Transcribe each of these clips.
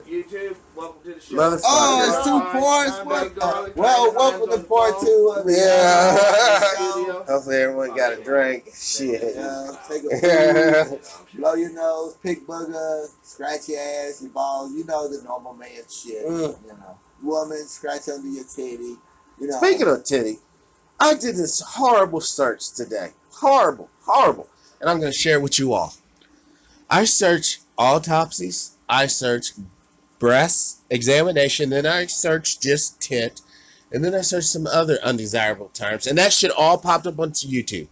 YouTube, welcome to the show. Oh, it's two parts. Well, welcome to part 2 of the Yeah. Hopefully everyone got a drink. Shit. Take a food, blow your nose, pick booger, scratch your ass, your balls. You know the normal man shit. You know, woman, scratch under your titty. You know. Speaking of titty, I did this horrible search today. Horrible. And I'm going to share it with you all. I searched autopsies. I searched breast examination. Then I searched just tit. And then I searched some other undesirable terms. And that shit all popped up onto YouTube.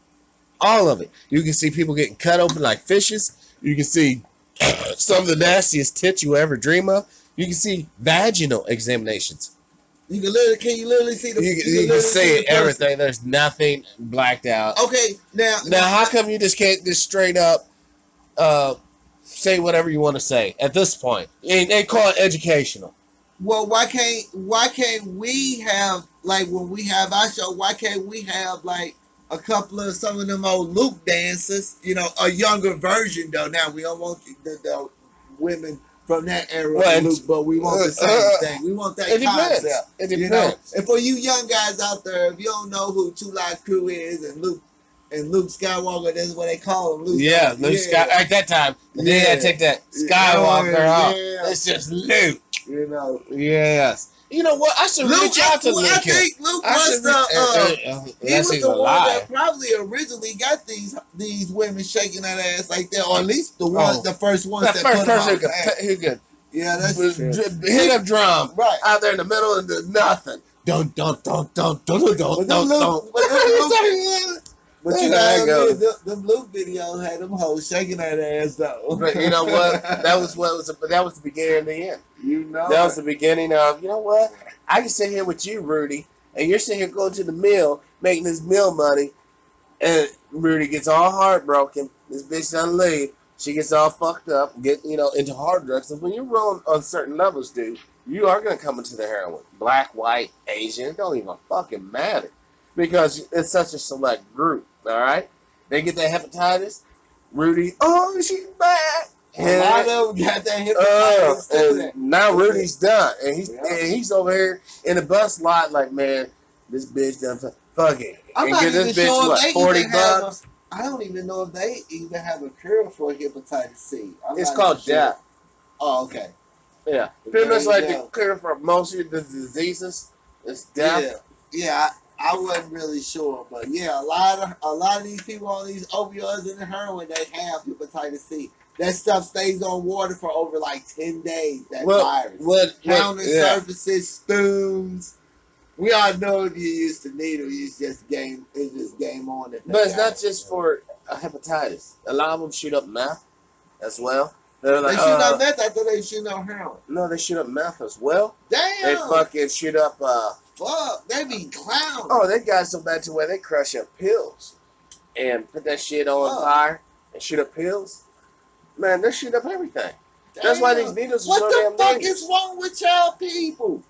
All of it. You can see people getting cut open like fishes. You can see some of the nastiest tits you ever dream of. You can see vaginal examinations. You can literally see the. You can see everything. There's nothing blacked out. Okay, now how come you just can't just straight up say whatever you want to say at this point? And they call it educational. Well, why can't we have, like, when we have our show? Why can't we have like a couple of some of them old Luke dancers? You know, a younger version though. Now we don't want the women from that era, Luke, but we want the same thing. We want that concept. It depends. You know? And for you young guys out there, if you don't know who Two Live Crew is and Luke Skywalker, that's what they call him. Luke Skywalker. At that time, they had to take that Skywalker off. It's just Luke. You know. Yes. You know what? I should reach out to Luke. I think Luke was he was the one that probably originally got these women shaking that ass like that, or at least the first ones that first put person them who could. Yeah, that's true. Hit a drum right out there in the middle and do nothing. Don't. But you know, them Luke videos had them hoes shaking that ass though. But you know what? That was the beginning of the end. You know, that was the beginning of. You know what? I can sit here with you, Rudy, and you're sitting here going to the mill, making this mill money, and Rudy gets all heartbroken. This bitch doesn't leave. She gets all fucked up, get into hard drugs. And when you're rolling on certain levels, dude, you are gonna come into the heroin. Black, white, Asian, it don't even fucking matter. Because it's such a select group, all right? They get that hepatitis. Rudy, she's back. A lot of them got that hepatitis. And now Rudy's done. And he's over here in the bus lot like, man, this bitch done fuck it. I'm not even sure what, 40 bucks? I don't even know if they even have a cure for hepatitis C. It's called death. Oh, okay. Yeah. Pretty much like the cure for most of the diseases. It's death. Yeah. I wasn't really sure, but yeah, a lot of these people on these opioids and the heroin, they have hepatitis C. That stuff stays on water for over like 10 days. That virus. Counter surfaces, spoons. We all know if you use the needle, it's just game on. But it's not just for hepatitis. A lot of them shoot up meth as well. They shoot up meth. I thought they shoot up heroin. No, they shoot up meth as well. Damn. They fucking shoot up. Fuck, they be clowns. Oh, they got so bad to where they crush up pills and put that shit on fire and shoot up pills. Man, they shoot up everything. Damn. That's why these needles are so damn dangerous. What the fuck is wrong with y'all people?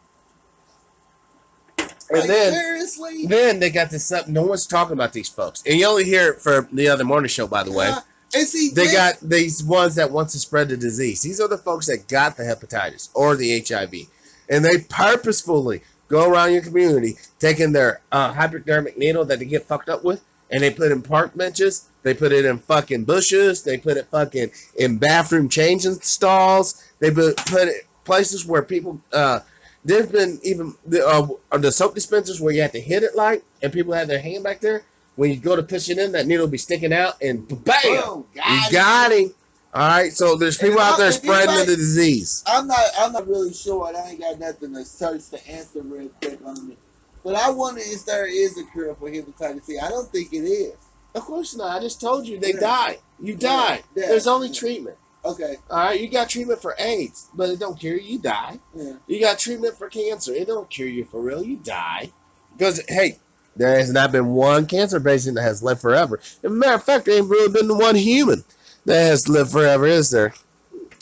And seriously? Then they got this up. No one's talking about these folks. And you only hear it for the other morning show, by the way. And see, they got these ones that want to spread the disease. These are the folks that got the hepatitis or the HIV. And they purposefully go around your community taking their hypodermic needle that they get fucked up with, and they put in park benches, they put it in fucking bushes, they put it fucking in bathroom changing stalls, they put it places where people, there's been even the soap dispensers where you have to hit it like, and people have their hand back there. When you go to push it in, that needle will be sticking out, and bam, you got him. All right, so there's people out there spreading the disease. I'm not really sure, and I ain't got nothing to search to answer real quick on me. But I wonder if there is a cure for hepatitis C. I don't think it is. Of course not. I just told you they die. You die. Yeah. There's only treatment. Okay. All right, you got treatment for AIDS, but it don't cure you. You die. Yeah. You got treatment for cancer. It don't cure you for real. You die. Because hey, there has not been one cancer patient that has lived forever. As a matter of fact, there ain't really been one human that has lived forever, is there?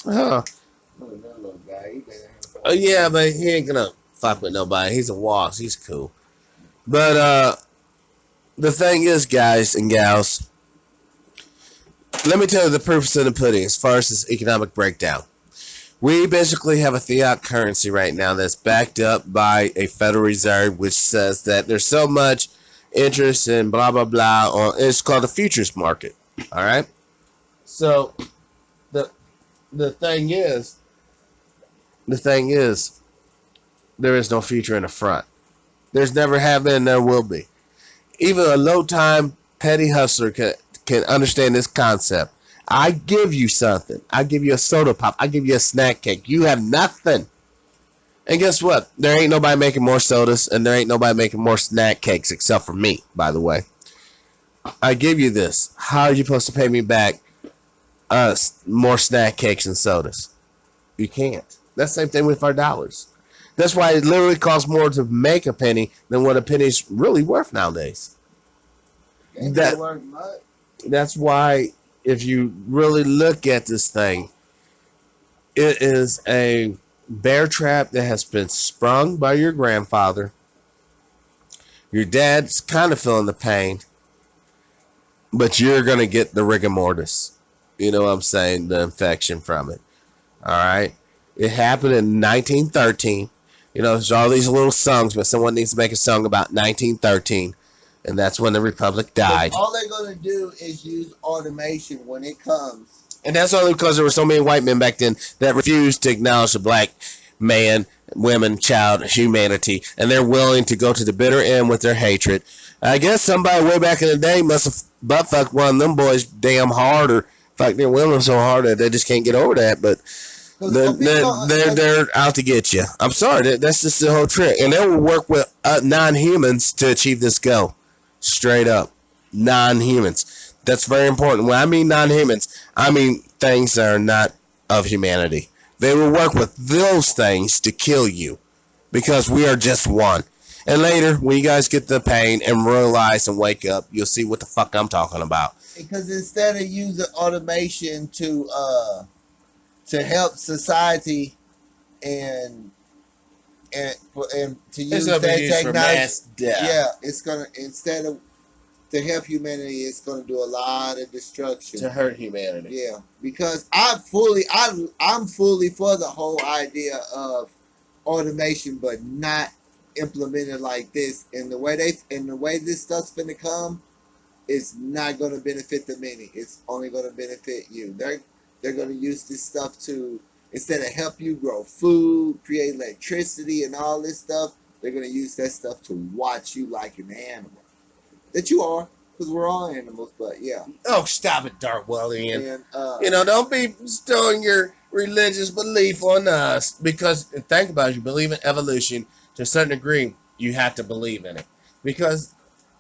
Oh. Oh yeah, but he ain't gonna fuck with nobody. He's a wasp. He's cool. But the thing is, guys and gals, let me tell you the proof in the pudding as far as this economic breakdown. We basically have a fiat currency right now that's backed up by a Federal Reserve, which says that there's so much interest in blah blah blah. It's called a futures market. All right. So the thing is, there is no future in the front. There's never have been, there will be. Even a low-time petty hustler can understand this concept. I give you something. I give you a soda pop. I give you a snack cake. You have nothing. And guess what? There ain't nobody making more sodas, and there ain't nobody making more snack cakes except for me, by the way. I give you this. How are you supposed to pay me back more snack cakes and sodas? You can't. That's the same thing with our dollars. That's why it literally costs more to make a penny than what a penny's really worth nowadays. That's why, if you really look at this thing, it is a bear trap that has been sprung by your grandfather. Your dad's kind of feeling the pain, but you're going to get the rigor mortis. You know what I'm saying? The infection from it. All right? It happened in 1913. You know, there's all these little songs, but someone needs to make a song about 1913. And that's when the Republic died. All they're going to do is use automation when it comes. And that's only because there were so many white men back then that refused to acknowledge the black man, women, child, humanity. And they're willing to go to the bitter end with their hatred. I guess somebody way back in the day must have butt-fucked one of them boys damn hard, or fucked their women so hard that they just can't get over that. But they're out to get you. I'm sorry. That's just the whole trick. And they will work with non-humans to achieve this goal. Straight up. Non-humans. That's very important. When I mean non-humans, I mean things that are not of humanity. They will work with those things to kill you, because we are just one. And later, when you guys get the pain and realize and wake up, you'll see what the fuck I'm talking about. Because instead of using automation to help society and to use that technology, it's gonna, instead of to help humanity, it's gonna do a lot of destruction to hurt humanity. Yeah, because I'm fully for the whole idea of automation, but not implemented like this. And the way this stuff's gonna come, it's not gonna benefit the many. It's only gonna benefit you. They're gonna use this stuff to, instead of help you grow food, create electricity, and all this stuff, they're going to use that stuff to watch you like an animal. That you are, because we're all animals, but yeah. Oh, stop it, Darwellian. And, you know, don't be bestowing your religious belief on us, because, think about it, you believe in evolution, to a certain degree, you have to believe in it. Because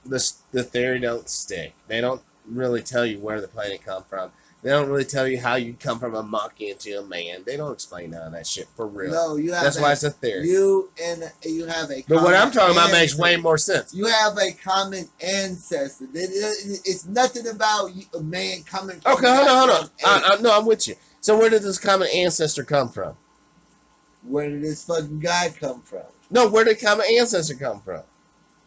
the theory don't stick. They don't really tell you where the planet come from. They don't really tell you how you come from a monkey into a man. They don't explain none of that shit for real. No, you have. That's why it's a theory. You have a. But what I'm talking about makes way more sense. You have a common ancestor. It's nothing about a man coming from. Okay, hold on. No, I'm with you. So where did this common ancestor come from? Where did this fucking guy come from? No, where did common ancestor come from?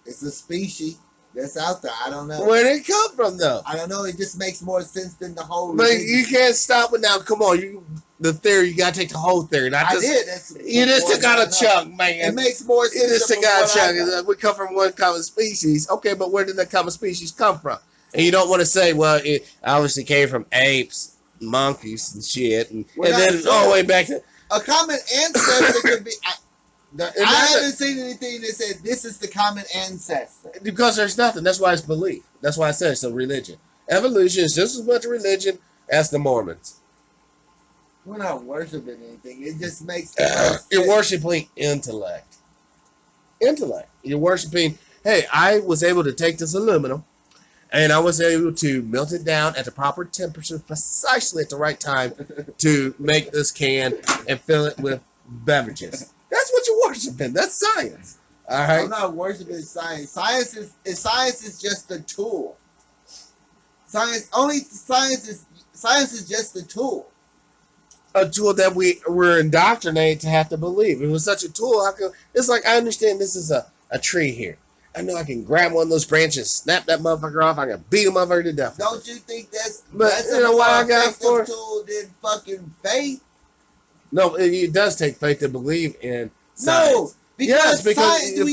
It's a species that's out there. I don't know. Where did it come from, though? I don't know. It just makes more sense than the whole. But you can't stop it now. Come on, the theory. You gotta take the whole theory. Not just, I did. You just took out a chunk, man. It makes more sense. You just took out a chunk. We come from one common species. Okay, but where did that common species come from? And you don't want to say, well, it obviously came from apes, monkeys, and shit, and then all the way back to a common ancestor could be. I haven't seen anything that said this is the common ancestor. Because there's nothing. That's why it's belief. That's why I said it's a religion. Evolution is just as much a religion as the Mormons. We're not worshiping anything. It just makes you're worshiping intellect. Intellect. You're worshiping, hey, I was able to take this aluminum and I was able to melt it down at the proper temperature precisely at the right time to make this can and fill it with beverages. That's what you're worshiping. That's science. All right. I'm not worshiping science. Science is just a tool. Science is just a tool. A tool that we were indoctrinated to have to believe. It was such a tool. It's like, I understand this is a tree here. I know I can grab one of those branches, snap that motherfucker off. I can beat a motherfucker to death. Don't you think that's you know what I got for tool than fucking faith? No, it does take faith to believe in No, science. because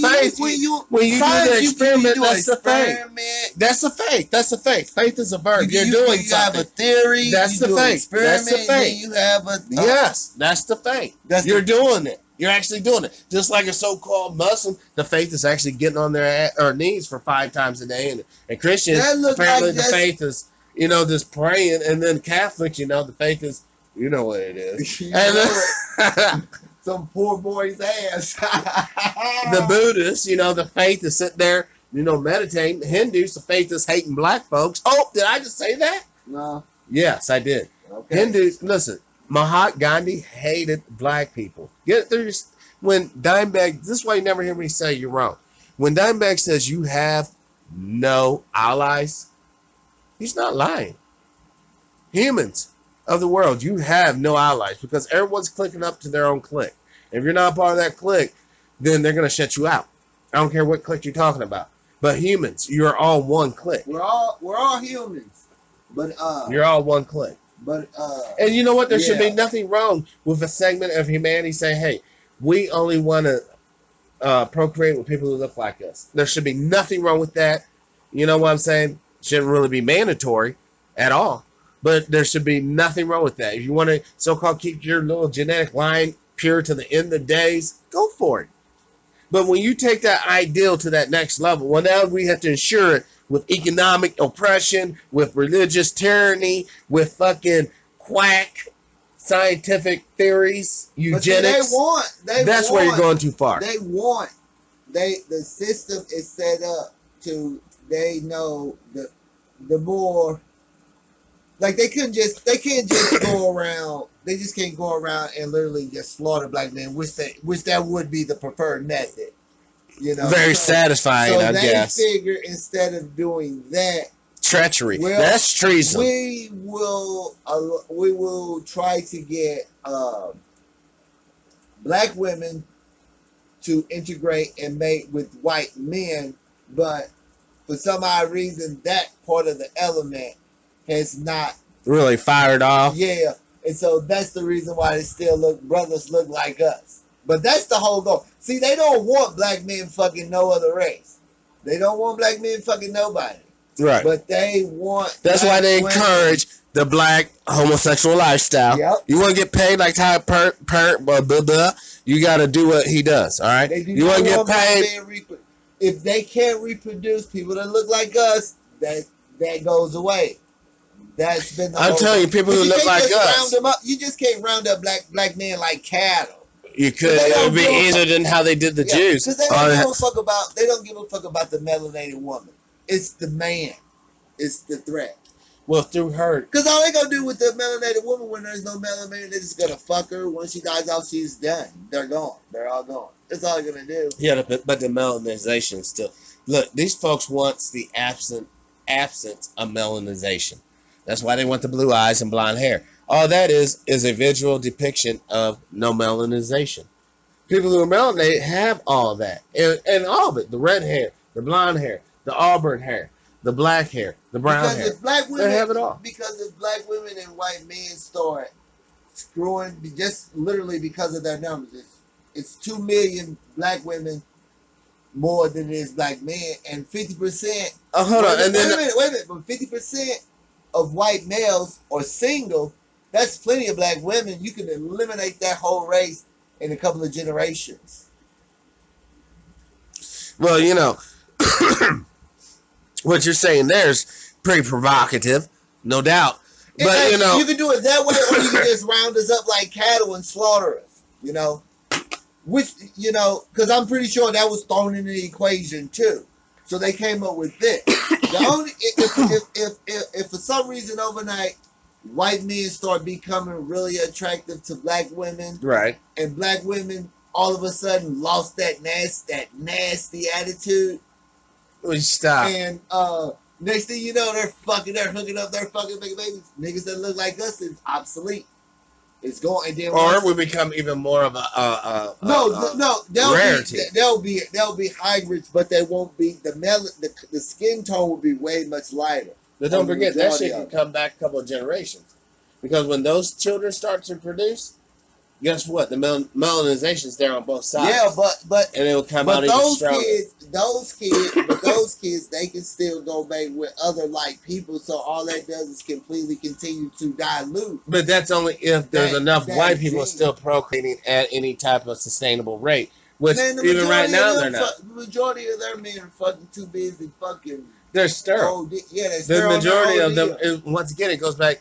science, when you do the experiment, that's the faith. Experiment. That's the faith. That's the faith. Faith is a verb. You're doing you have something. a theory. That's you the do an faith. experiment. That's the faith. Then you have a Yes, that's the faith. You're doing it. You're actually doing it. Just like a so-called Muslim, the faith is actually getting on their knees for 5 times a day, and Christians apparently the faith is just praying, and then Catholics, the faith is what it is. And some poor boy's ass. The Buddhists, the faith is sitting there, meditating. The Hindus, the faith is hating black folks. Oh, did I just say that? No. Yes, I did. Okay. Hindus, listen, Mahatma Gandhi hated black people. Get it through. When Dimebag, this is why you never hear me say you're wrong. When Dimebag says you have no allies, he's not lying. Humans of the world, you have no allies because everyone's clicking up to their own clique. If you're not part of that clique, then they're going to shut you out. I don't care what clique you're talking about. But humans, you're all one clique. We're all humans. But you're all one clique. But and you know what? There should be nothing wrong with a segment of humanity saying, hey, we only want to procreate with people who look like us. There should be nothing wrong with that. You know what I'm saying? Shouldn't really be mandatory at all. But there should be nothing wrong with that. If you want to so-called keep your little genetic line pure to the end of days, go for it. But when you take that ideal to that next level, well, now we have to ensure it with economic oppression, with religious tyranny, with fucking quack scientific theories, eugenics. That's where you're going too far. The system is set up to, they know the more, like they can't just go around. They just can't go around and literally just slaughter black men, which that would be the preferred method. Very satisfying, I guess. So they figure instead of doing that, treachery. That's treason. We will try to get black women to integrate and mate with white men, but for some odd reason, that part of the element has not really fired off. Yeah, and so that's the reason why brothers look like us. But that's the whole goal. See, they don't want black men fucking no other race. They don't want black men fucking nobody. Right. But they want. That's why they encourage the black homosexual lifestyle. Yep. You want to get paid like Ty blah, blah, blah. You got to do what he does. All right. You want to get paid. If they can't reproduce people that look like us, that goes away. That's been. I'm telling you, people who look like us. You just can't round up black men like cattle. You could. It would be easier than how they did the Jews. Because they don't give a fuck about. They don't give a fuck about the melanated woman. It's the man. It's the threat. Well, through her. Because all they gonna do with the melanated woman when there's no melanated, they're just gonna fuck her. Once she dies off, she's done. They're gone. They're all gone. That's all they're gonna do. Yeah, but the melanization still. Look, these folks want the absence of melanization. That's why they want the blue eyes and blonde hair. All that is a visual depiction of no melanization. People who are melanated have all that. And all of it. The red hair, the blonde hair, the auburn hair, the black hair, the brown hair. They have it all. Because if black women and white men start screwing, just literally because of their numbers, it's 2 million black women more than it is black men, and 50%. Hold on. Wait a minute. But 50% of white males are single. That's plenty of black women. You can eliminate that whole race in a couple of generations. Well, what you're saying there is pretty provocative, no doubt. But, you can do it that way, or you can just round us up like cattle and slaughter us, Which, because I'm pretty sure that was thrown into the equation too. So they came up with this. If for some reason overnight white men start becoming really attractive to black women, right, and black women all of a sudden lost that nasty attitude, we stop. And next thing you know, they're hooking up, they're fucking making babies. Niggas that look like us is obsolete. It's going, and then or we become even more of a rarity. They'll be hybrids, but they won't be the skin tone will be way much lighter. But don't forget that shit can come back a couple of generations, because when those children start to produce, guess what? The melanization's there on both sides. Yeah, but and it will come out even stronger. those kids, they can still go mate with other like people. So all that does is completely continue to dilute. But that's only if there's enough white people gene. still procreating at any type of sustainable rate. Which even right now they're not. The majority of their men are fucking too busy fucking. They're sterile. Yeah, they're The sterile. majority of them, is, once again, it goes back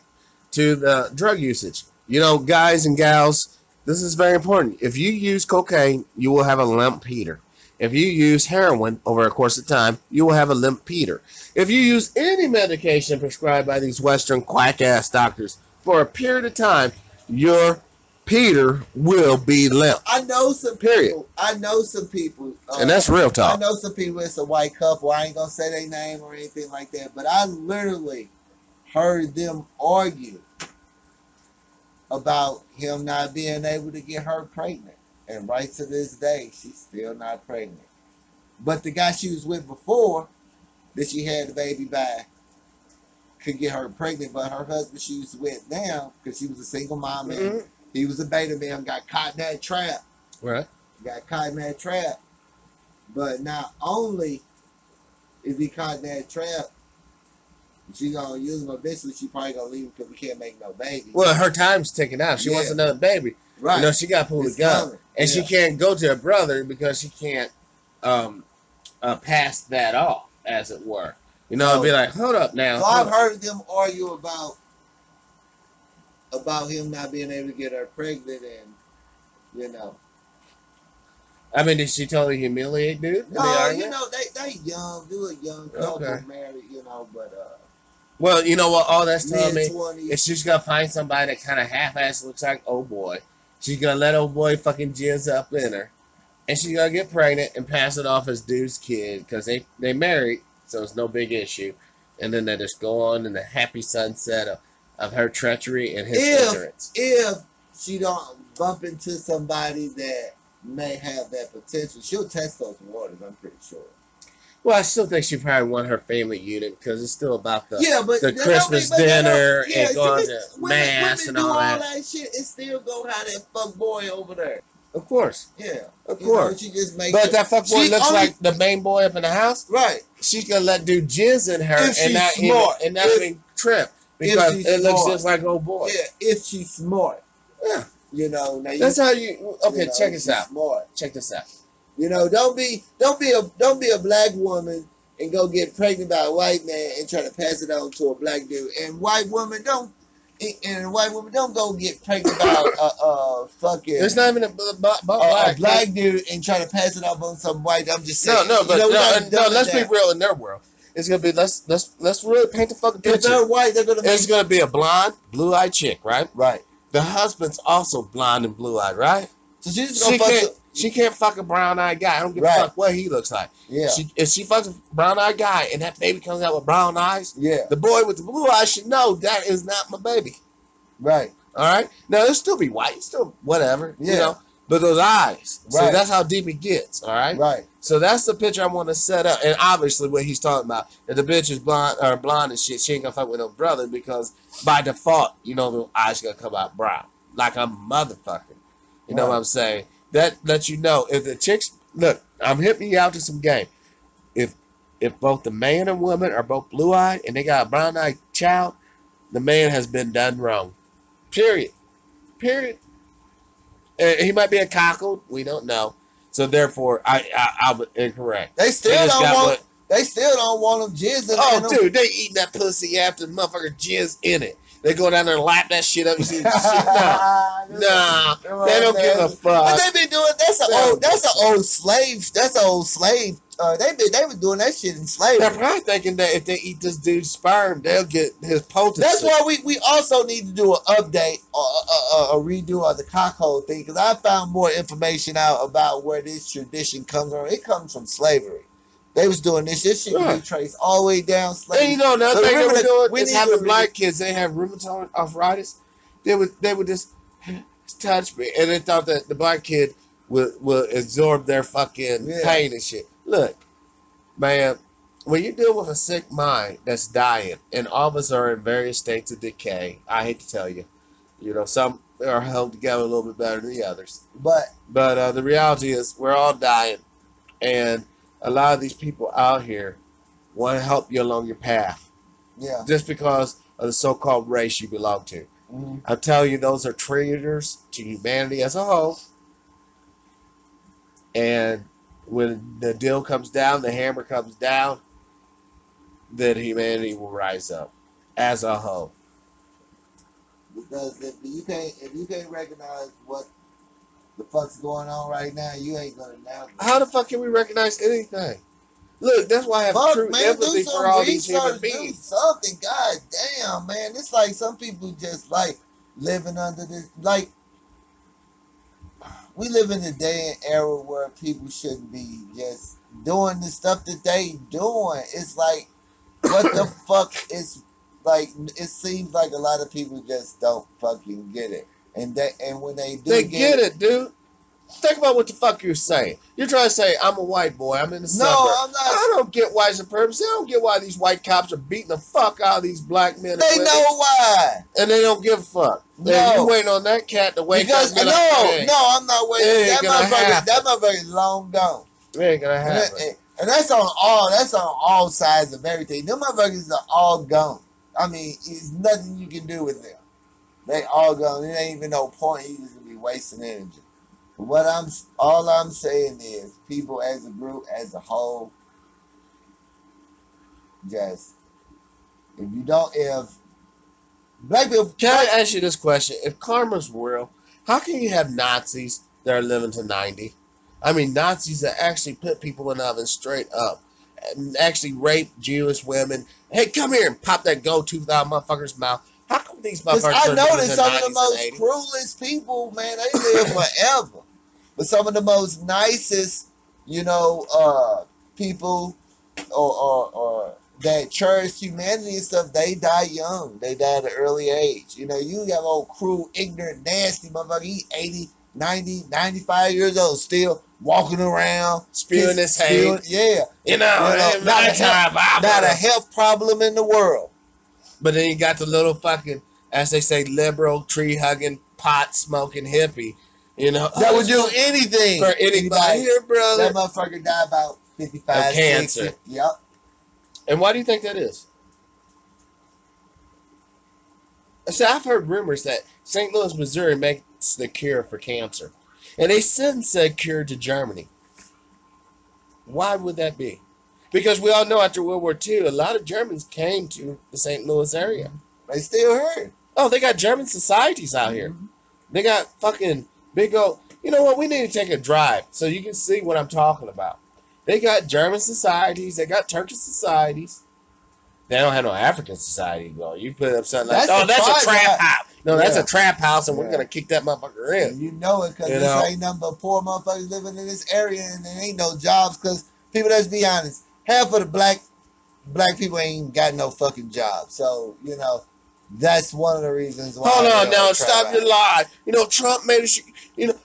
to the drug usage. You know, guys and gals, this is very important. If you use cocaine, you will have a limp Peter. If you use heroin over a course of time, you will have a limp Peter. If you use any medication prescribed by these Western quack-ass doctors for a period of time, your Peter will be limp. I know some people. And that's real talk. I know some people, it's a white couple. I ain't going to say their name or anything like that. But I literally heard them argue about him not being able to get her pregnant. And right to this day, she's still not pregnant. But the guy she was with before, that she had the baby by, could get her pregnant. But her husband she was with now, because she was a single mom, and he was a beta male, got caught in that trap. Right. Got caught in that trap. But not only is he caught in that trap, she gonna use him eventually. She probably gonna leave him because we can't make no baby. Well, her time's ticking out. She wants another baby. Right. You know, she got pulled a gun, and she can't go to her brother because she can't pass that off, as it were. You know, it'd be like, hold up now. So I've heard them argue about him not being able to get her pregnant, and you know. I mean, did she totally humiliate dude? No, you know, they young, do a young couple married, you know, but well, you know what? All that's telling me mid-20s. is she's gonna find somebody that kind of half-ass looks like old boy. She's gonna let old boy fucking jizz up in her, and she's gonna get pregnant and pass it off as dude's kid because they married, so it's no big issue. And then they just go on in the happy sunset of her treachery and his ignorance. If she don't bump into somebody that may have that potential, she'll test those waters, I'm pretty sure. Well, I still think she probably won her family unit because it's still about the but Christmas dinner and going to mass and all that. Shit, it still go how that fuck boy over there. Of course. Yeah. Of course. Know, she just makes but that fuck boy looks like the main boy up in the house. Right. She's gonna let dude jizz in her and not even trip because it looks just like old boy. Yeah, if she's smart. Yeah. You know, now that's how you. Okay, you know, check this out. Smart. Check this out. You know, don't be a black woman and go get pregnant by a white man and try to pass it on to a black dude. And white woman don't go get pregnant by a fucking. There's not even a black dude and try to pass it off on some white. I'm just saying. No. Let's be real. In their world, it's gonna be let's really paint the fucking picture. If they're white, they're gonna. It's gonna be a blonde, blue-eyed chick, right? Right. The husband's also blonde and blue-eyed, right? So she's gonna she can't fuck a brown-eyed guy. I don't give a fuck what he looks like. Yeah. If she fucks a brown-eyed guy and that baby comes out with brown eyes, yeah, the boy with the blue eyes should know that is not my baby. Right. All right. Now it'll still be white, still whatever. Yeah. You know, but those eyes. Right. So that's how deep it gets. All right. Right. So that's the picture I want to set up, and obviously what he's talking about. If the bitch is blonde and shit, she ain't gonna fuck with no brother because by default, you know, the eyes gonna come out brown, like a motherfucker. You know what I'm saying? That lets you know if the chicks look. I'm hitting you out to some game. If both the man and woman are both blue eyed and they got a brown eyed child, the man has been done wrong. Period. He might be a cockle. We don't know. So therefore, I'm incorrect. They still don't want them jizzing. Oh, dude, they eating that pussy after the motherfucker jizz in it. They go down there and lap that shit up. You see shit? Nah, they don't give a fuck. But they been doing that's an old slave. That's an old slave. They been doing that shit in slavery. They're probably thinking that if they eat this dude's sperm, they'll get his potency. That's why we also need to do an update or a redo of the cockhole thing, because I found more information out about where this tradition comes from. It comes from slavery. They was doing this. This shit can be traced all the way down slavery. And you know another thing they were doing is having black kids. They have rheumatoid arthritis. They would just touch me, and they thought that the black kid will absorb their fucking pain and shit. Look, man, when you deal with a sick mind that's dying, and all of us are in various states of decay, I hate to tell you, you know, some are held together a little bit better than the others. But The reality is we're all dying, and a lot of these people out here want to help you along your path yeah, just because of the so-called race you belong to. mm-hmm. I'll tell you, those are traitors to humanity as a whole. And when the deal comes down, the hammer comes down, then humanity will rise up as a whole. Because if you can't recognize what the fuck's going on right now, you ain't gonna know. How the fuck can we recognize anything? Look, that's why I have true empathy for all these human beings. Do something. God damn, man. It's like some people just like living under this. Like, we live in a day and era where people shouldn't be just doing the stuff that they doing. It's like, what the fuck is, like, it seems like a lot of people just don't fucking get it. And when they do get it, dude. Think about what the fuck you're saying. You're trying to say, I'm a white boy, I'm in the suburbs. No, I'm not. I don't get white supremacy. I don't get why these white cops are beating the fuck out of these black men. They know why. And they don't give a fuck. No. And you waiting on that cat to wake up. No, I'm not waiting. That motherfucker is long gone. It ain't gonna happen. And that's on all sides of everything. Them motherfuckers are all gone. I mean, it's nothing you can do with them. They all gone. It ain't even no point. You just gonna be wasting energy. All I'm saying is, people as a group, as a whole, just if black people. Can I ask you this question? If karma's real, how can you have Nazis that are living to 90? I mean, Nazis that actually put people in ovens straight up, and actually rape Jewish women. Hey, come here and pop that gold tooth out of motherfucker's mouth. How come these motherfuckers? I know that some of the most cruelest people, man, they live forever. But some of the most nicest, people or that cherish humanity and stuff, they die young. They die at an early age. You have old cruel, ignorant, nasty motherfucker. He's 80, 90, 95 years old, still walking around. Spewing his hate. Yeah. Not a health problem in the world. But then you got the little fucking, as they say, liberal, tree-hugging, pot-smoking hippie. That would do anything for anybody here, brother. That motherfucker died about 55, of cancer. 60. Yep. And why do you think that is? See, I've heard rumors that St. Louis, Missouri makes the cure for cancer. And they said cure to Germany. Why would that be? Because we all know after World War II, a lot of Germans came to the St. Louis area. They still here. Oh, they got German societies out here. They got fucking big old... You know what? We need to take a drive so you can see what I'm talking about. They got German societies. They got Turkish societies. They don't have no African society, though. You put up something like, that's a trap house. No, that's a trap house, and we're going to kick that motherfucker in. And you know it because there ain't nothing but poor motherfuckers living in this area, and there ain't no jobs because people, let's be honest, half of the black people ain't got no fucking job. So, that's one of the reasons why. Hold on now, stop your lie. Trump made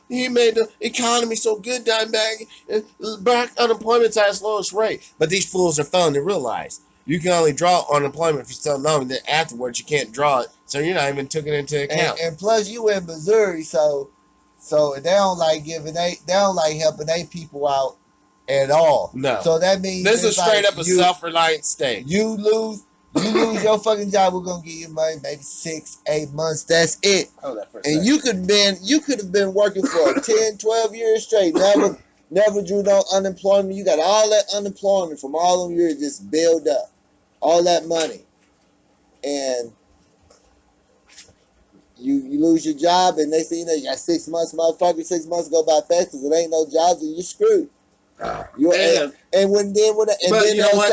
he made the economy so good, Dimebag, and black unemployment's at its lowest rate. But these fools are failing to realize you can only draw unemployment for so long, and then afterwards you can't draw it, so you're not even taking it into account. And plus, you in Missouri, so they don't like helping their people out at all. No. So that means this is straight up a self-reliant state. You lose your fucking job, we're gonna give you money, maybe 6-8 months. That's it. Hold that for a and second. you could have been working for 10, 12 years straight. Never drew no unemployment. You got all that unemployment from all them years just build up. All that money. And you lose your job, and they say, you got 6 months, motherfucker. 6 months go by fast because it ain't no jobs, and you're screwed. But you know what?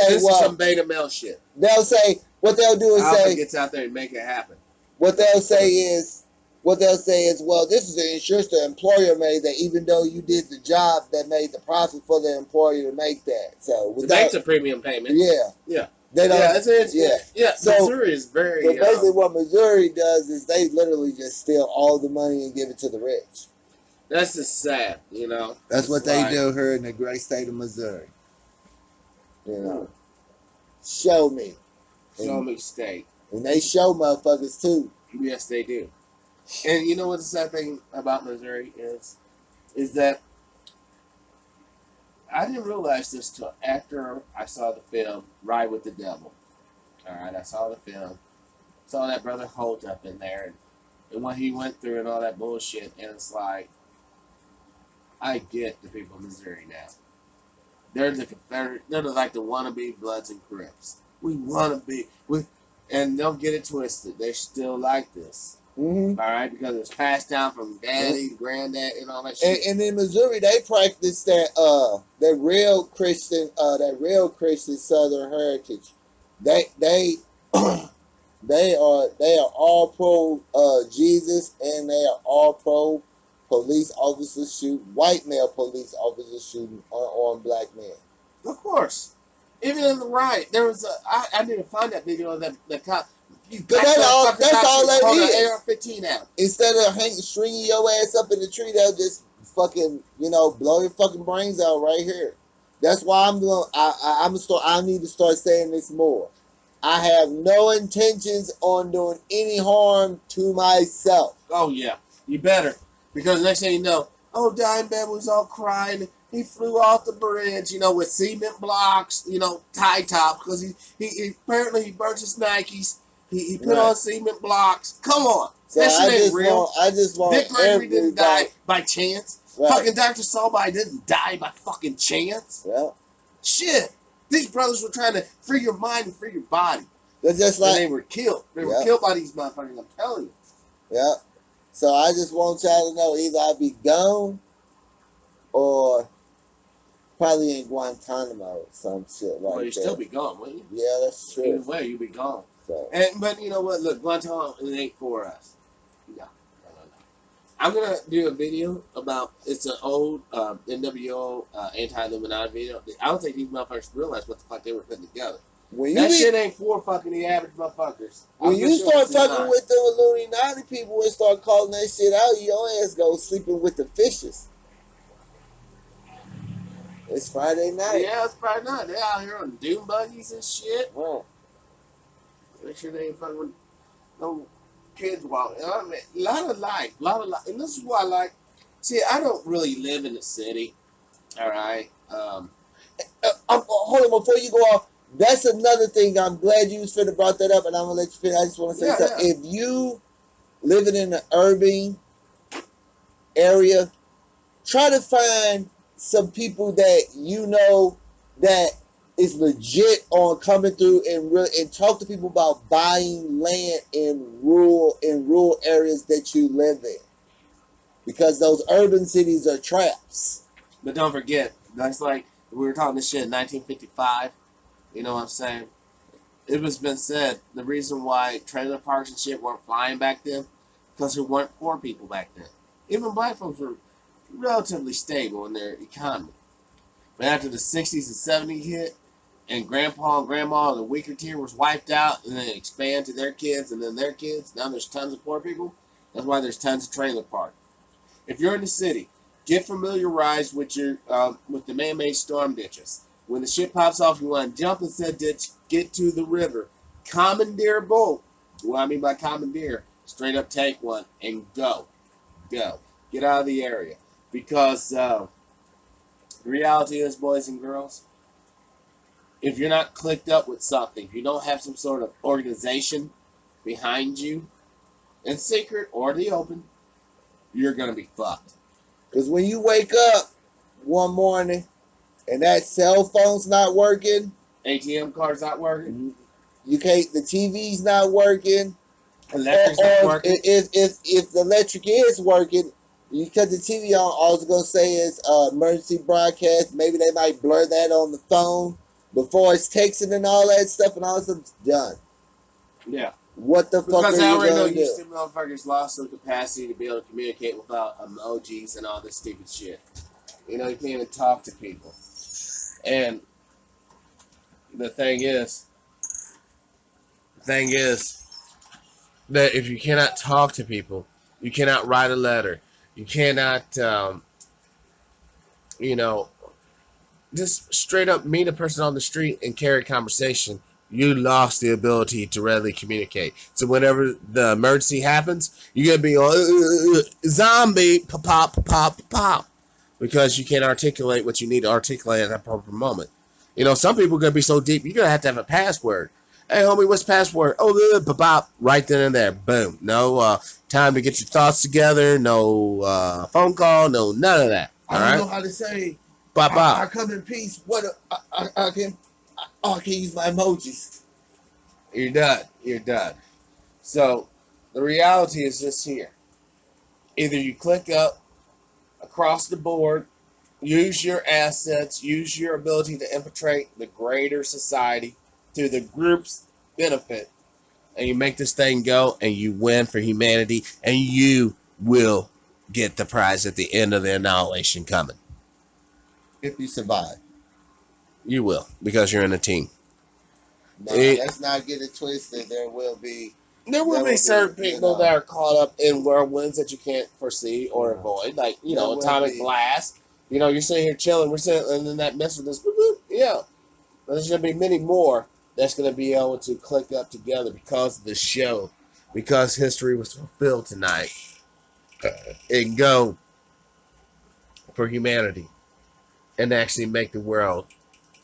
This is some beta male shit. They'll say, what they'll do is Alpha gets out there and make it happen. What they'll say is, well, this is the insurance the employer made, that even though you did the job, that made the profit for the employer to make that. So it makes a premium payment. Yeah. They don't. So Missouri is very. So basically, what Missouri does is they literally just steal all the money and give it to the rich. That's just sad, That's what they do here in the great state of Missouri. Show me. Show me state. And they show motherfuckers too. Yes, they do. And you know what the sad thing about Missouri is that I didn't realize this till after I saw the film Ride with the Devil. All right, I saw the film, saw that brother Holt up in there, and what he went through and all that bullshit, and it's like, I get the people of Missouri now. They're the Confederate. They're like the wannabe Bloods and Crips. We want to be. And don't get it twisted. They're still like this. Mm-hmm. All right, because it's passed down from daddy, granddad, and all that shit. And in Missouri, they practice that real Christian Southern heritage. They they are all pro Jesus, and they are all pro police officers shoot white male police officers shooting on black men. Of course, even in the riot, there was I didn't find that video of the cop. But that's all that is. AR-15 out. Instead of stringing your ass up in the tree, they'll just fucking blow your fucking brains out right here. That's why I need to start saying this more. I have no intentions on doing any harm to myself. Oh yeah, you better, because next thing you know, Dimebag was all crying. He flew off the bridge, with cement blocks, tie tops, because he apparently he burnt his Nikes. He put on cement blocks. Come on, so that shit ain't real. I just want Dick Gregory didn't die by chance. Right. Fucking Dr. Solby didn't die by fucking chance. Yeah. Shit. These brothers were trying to free your mind and free your body. They're just like, and they were killed. They were killed by these motherfuckers, I'm telling you. Yeah. So I just want y'all to know, either I'll be gone or probably in Guantanamo or some shit like that. Well, you'd still be gone, wouldn't you? Yeah, that's true. Either way, you'd be gone. So. But you know what? Look, Guantanamo, it ain't for us. No. I'm going to do a video about, it's an old NWO anti-Illuminati video. I don't think these motherfuckers realize what the fuck they were putting together. That shit ain't for fucking the average motherfuckers. When you start fucking with the Illuminati people and start calling that shit out, your ass go sleeping with the fishes. It's Friday night. Yeah, it's Friday night. They out here on doom buggies and shit. Right. Make sure they ain't fucking with no kids walking. I mean, a lot of life. And this is why I like. See, I don't really live in the city. All right. Hold on, before you go off. That's another thing. I'm glad you was finna brought that up, and I'm gonna let you finish. I just want to say something. Yeah. If you living in an urban area, try to find some people that that is legit on coming through and talk to people about buying land in rural areas that you live in, because those urban cities are traps. But don't forget, that's like we were talking this shit in 1955. You know what I'm saying? It was been said, the reason why trailer parks and shit weren't flying back then, because there weren't poor people back then. Even black folks were relatively stable in their economy. But after the 60s and 70s hit, and grandpa and grandma, the weaker tier, was wiped out, and then expand to their kids and then their kids, now there's tons of poor people. That's why there's tons of trailer parks. If you're in the city, get familiarized with with the man-made storm ditches. When the shit pops off, you want to jump in said ditch, get to the river, commandeer a boat. What I mean by commandeer, straight up take one and go. Get out of the area. Because the reality is, boys and girls, if you're not clicked up with something, if you don't have some sort of organization behind you, in secret or the open, you're going to be fucked. Because when you wake up one morning, and that cell phone's not working, ATM card's not working, you can't. The TV's not working. Electric's not working. If the electric is working, you cut the TV on. All it's gonna say is emergency broadcast. Maybe they might blur that on the phone before it's texting and all that stuff, and all that stuff's done. Yeah. What the fuck are you Because I already know gonna do? you stupid motherfuckers lost their capacity to be able to communicate without emojis and all this stupid shit. You can't even talk to people. And the thing is that if you cannot talk to people, you cannot write a letter, you cannot, just straight up meet a person on the street and carry a conversation, you lost the ability to readily communicate. So whenever the emergency happens, you're gonna be on zombie pop pop pop pop because you can't articulate what you need to articulate at that proper moment. You know, some people are gonna be so deep, you're gonna have a password. Hey, homie, what's the password? Oh, pop pop, right then and there, boom. No time to get your thoughts together. No phone call. No none of that. I don't know how to say. Pop pop. I come in peace. I can use my emojis. You're done. You're done. So the reality is this here. Either you click up across the board, use your assets, use your ability to infiltrate the greater society to the group's benefit, and you make this thing go and you win for humanity, and you will get the prize at the end of the annihilation coming. If you survive. You will, because you're in a team. Now, let's not get it twisted. There will be certain people that are caught up in whirlwinds that you can't foresee or avoid, like atomic blast. You're sitting here chilling, we're sitting, and then that mess with this, yeah. But there's gonna be many more that's gonna be able to click up together because of the show, because history was fulfilled tonight, and go for humanity, and actually make the world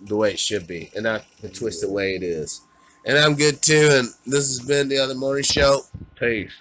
the way it should be, and not the twisted way it is. And I'm good too, and this has been the Other Morning Show. Peace.